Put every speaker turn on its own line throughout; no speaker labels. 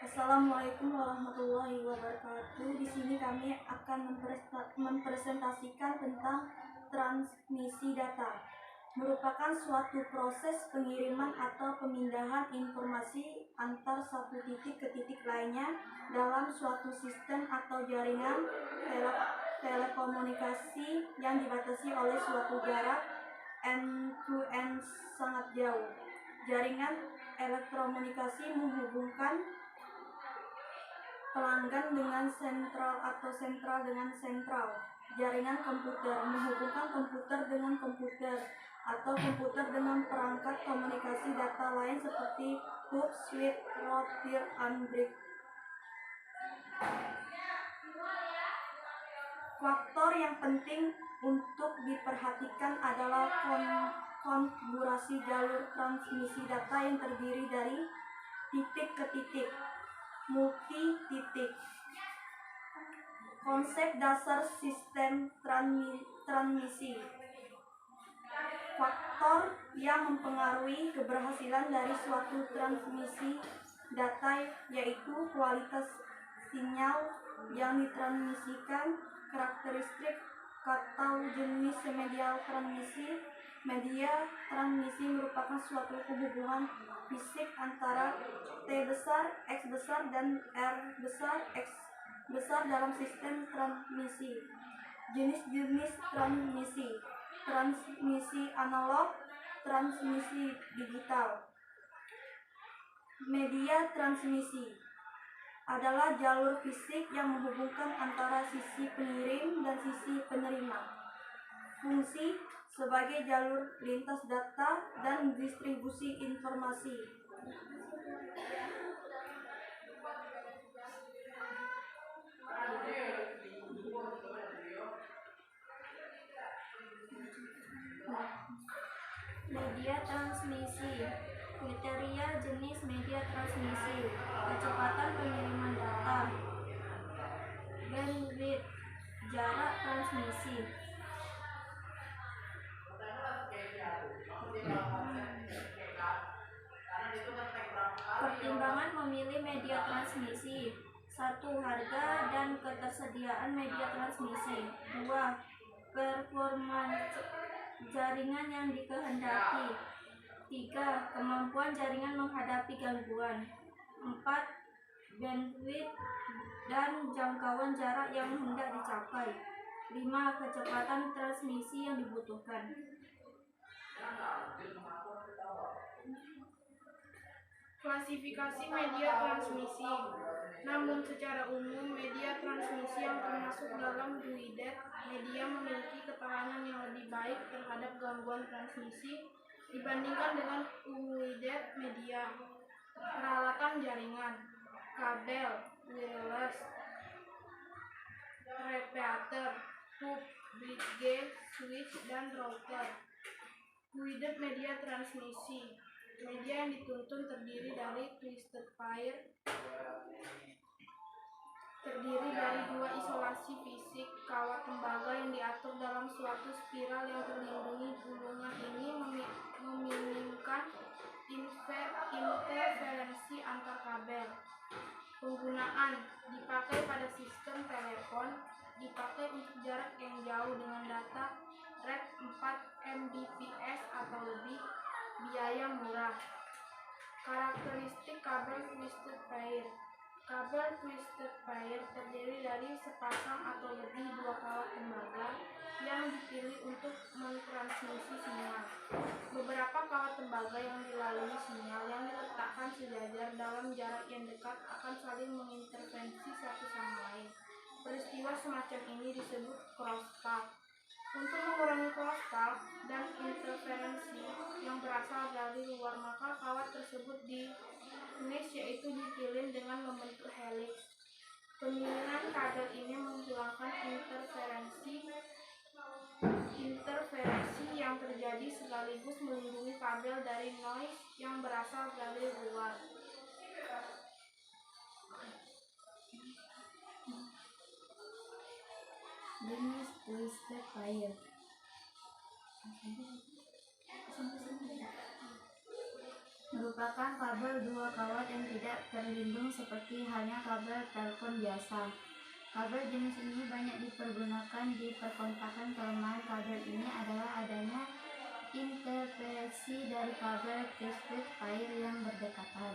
Assalamualaikum warahmatullahi wabarakatuh. Di sini kami akan mempresentasikan tentang transmisi data. Merupakan suatu proses pengiriman atau pemindahan informasi antar satu titik ke titik lainnya dalam suatu sistem atau jaringan telekomunikasi yang dibatasi oleh suatu jarak end-to-end sangat jauh. Jaringan elektrokomunikasi menghubungkan pelanggan dengan sentral atau sentral dengan sentral. Jaringan komputer menghubungkan komputer dengan komputer atau komputer dengan perangkat komunikasi data lain seperti hub, switch, router, and bridge. Faktor yang penting untuk diperhatikan adalah konfigurasi jalur transmisi data yang terdiri dari titik ke titik, multi titik. Konsep dasar sistem transmisi. Faktor yang mempengaruhi keberhasilan dari suatu transmisi data yaitu kualitas sinyal yang ditransmisikan, karakteristik atau jenis media transmisi. Media transmisi merupakan suatu hubungan fisik antara T besar, X besar, dan R besar, X besar dalam sistem transmisi. Jenis-jenis transmisi: transmisi analog, transmisi digital. Media transmisi adalah jalur fisik yang menghubungkan antara sisi pengirim dan sisi penerima. Fungsi sebagai jalur lintas data dan distribusi informasi. Media transmisi. Kriteria jenis media transmisi: kecepatan pengiriman data, bandwidth, jarak transmisi. Pertimbangan memilih media transmisi: 1. Harga dan ketersediaan media transmisi. 2. Performance jaringan yang dikehendaki. 3. Kemampuan jaringan menghadapi gangguan. 4. Bandwidth dan jangkauan jarak yang hendak dicapai. 5. Kecepatan transmisi yang dibutuhkan.
Klasifikasi media transmisi. Namun secara umum media transmisi yang termasuk dalam duidet media memiliki ketahanan yang lebih baik terhadap gangguan transmisi dibandingkan dengan unguidet media. Peralatan jaringan: kabel, wireless, repeater, hub, bridge, switch, dan router. Guided media transmisi. Media yang dituntun terdiri dari twisted pair, terdiri dari dua isolasi fisik kawat tembaga yang diatur dalam suatu spiral yang terlindungi. Gulungnya ini meminimkan interferensi antar kabel. Penggunaan: dipakai pada sistem telepon, dipakai untuk jarak yang jauh dengan data rate 4 Mbps atau lebih, biaya murah. Karakteristik kabel twisted pair. Kabel twisted pair terdiri dari sepasang atau lebih dua kawat tembaga yang dipilih untuk mentransmisi sinyal. Beberapa kawat tembaga yang dilalui sinyal yang diletakkan sejajar dalam jarak yang dekat akan saling menginterferensi satu sama lain. Peristiwa semacam ini disebut crosstalk. Untuk mengurangi crosstalk dan interferensi yang berasal dari luar, maka kawat tersebut di-mesh, yaitu dipilih dengan membentuk helix. Pemilihan kabel ini menghilangkan interferensi yang terjadi sekaligus melindungi kabel dari noise yang berasal dari luar.
Jenis twisted pair merupakan
merupakan kabel dua kawat yang tidak terlindung seperti halnya kabel telepon biasa. Kabel jenis ini banyak dipergunakan di perkontakan. Kelemahan kabel ini adalah adanya interferensi dari kabel twisted pair yang berdekatan.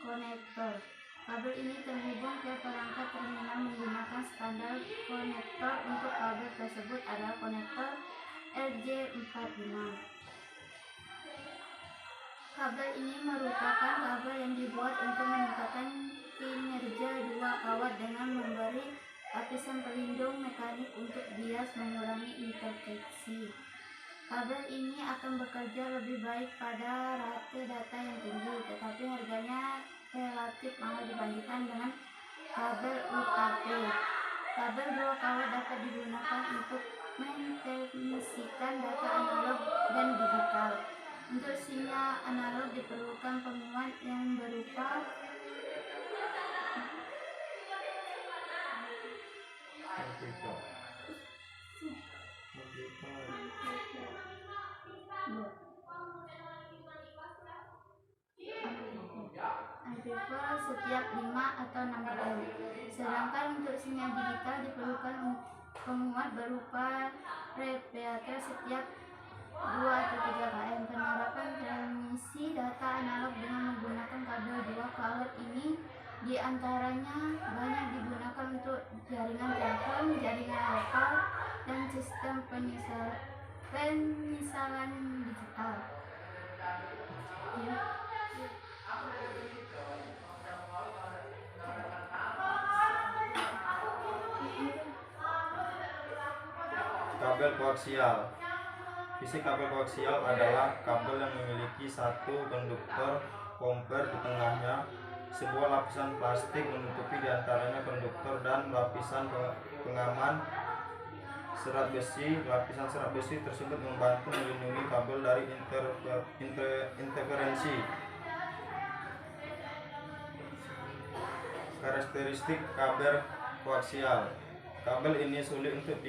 Konektor. Kabel ini terhubung ke perangkat terminal menggunakan standar konektor. Untuk kabel tersebut adalah konektor RJ45. Kabel ini merupakan kabel yang dibuat untuk meningkatkan kinerja dua kawat dengan memberi lapisan pelindung mekanik untuk bias mengurangi interferensi. Kabel ini akan bekerja lebih baik pada rate data yang tinggi, tetapi harganya relatif mahal dibandingkan dengan kabel UKP. Kabel dua kawat dapat digunakan untuk mentransmisikan data analog dan digital. Untuk sinyal analog diperlukan penguat yang berupa amplifier setiap 5 atau 6 ohm. Sedangkan untuk sinyal digital diperlukan penguat berupa repeater setiap 2 atau 3 km. Penerapan transmisi data analog dengan menggunakan kabel dua kawat ini diantaranya banyak digunakan untuk jaringan telepon, jaringan lokal, dan sistem penyisalan digital.
Kabel koaksial. Fisik kabel koaksial adalah kabel yang memiliki satu konduktor komper di tengahnya, sebuah lapisan plastik menutupi diantaranya konduktor dan lapisan pengaman serat besi. Lapisan serat besi tersebut membantu melindungi kabel dari interferensi. Karakteristik kabel koaksial. Kabel ini sulit untuk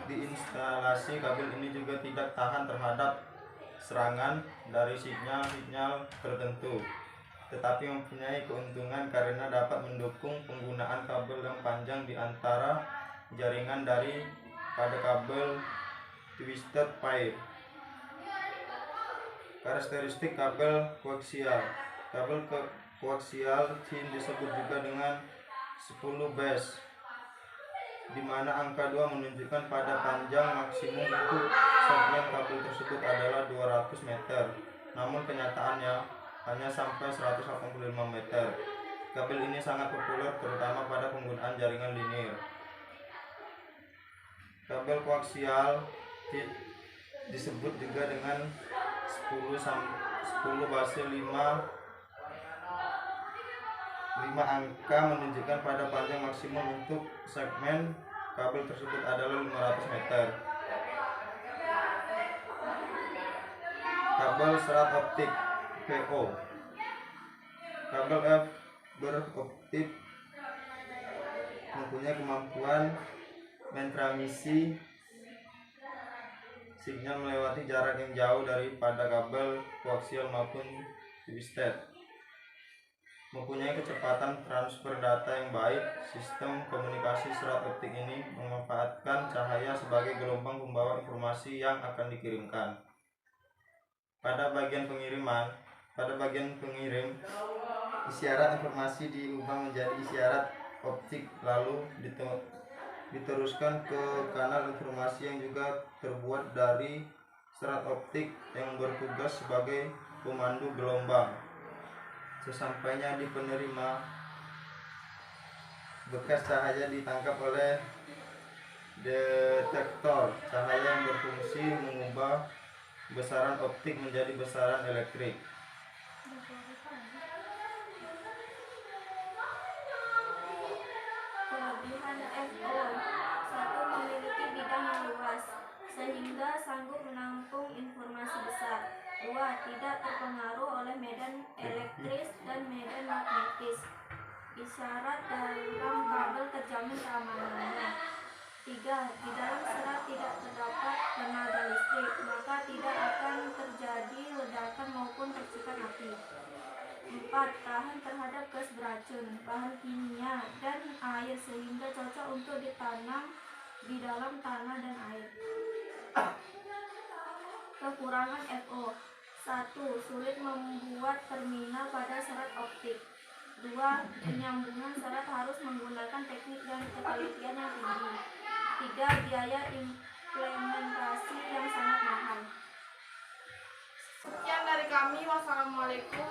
diinstalasi. Kabel ini juga tidak tahan terhadap serangan dari sinyal tertentu, tetapi mempunyai keuntungan karena dapat mendukung penggunaan kabel yang panjang di antara jaringan pada kabel twisted pair. Karakteristik kabel koaksial. Kabel koaksial disebut juga dengan 10 base, di mana angka 2 menunjukkan pada panjang maksimum untuk segmen kabel tersebut adalah 200 meter. Namun kenyataannya hanya sampai 185 meter. Kabel ini sangat populer terutama pada penggunaan jaringan linear. Kabel koaksial disebut juga dengan 10 base 5 angka menunjukkan pada panjang maksimum untuk segmen kabel tersebut adalah 500 meter. Kabel serat optik PO. Kabel fiber optik mempunyai kemampuan mentransmisi sinyal melewati jarak yang jauh daripada kabel koaksial maupun twisted. Mempunyai kecepatan transfer data yang baik. Sistem komunikasi serat optik ini memanfaatkan cahaya sebagai gelombang pembawa informasi yang akan dikirimkan. Pada bagian pengirim, isyarat informasi diubah menjadi isyarat optik lalu diteruskan ke kanal informasi yang juga terbuat dari serat optik yang bertugas sebagai pemandu gelombang. Sesampainya di penerima, bekas cahaya ditangkap oleh detektor cahaya yang berfungsi mengubah besaran optik menjadi besaran elektrik.
Kelebihan FO: 1. Memiliki bidang yang luas sehingga sanggup menampung informasi besar. 2. Tidak terpengaruh oleh medan elektris dan medan magnetis. Isyarat dalam kabel terjamin keamanannya. 3. Di dalam serat tidak terdapat tenaga listrik, maka tidak akan terjadi ledakan maupun percikan api. 4. Tahan terhadap gas beracun, bahan kimia, dan air sehingga cocok untuk ditanam di dalam tanah dan air. Kekurangan FO. 1. Sulit membuat terminal pada serat optik. 2. Penyambungan serat harus menggunakan teknik dan ketelitian yang tinggi. 3. Biaya implementasi yang sangat mahal.
Sekian dari kami. Wassalamualaikum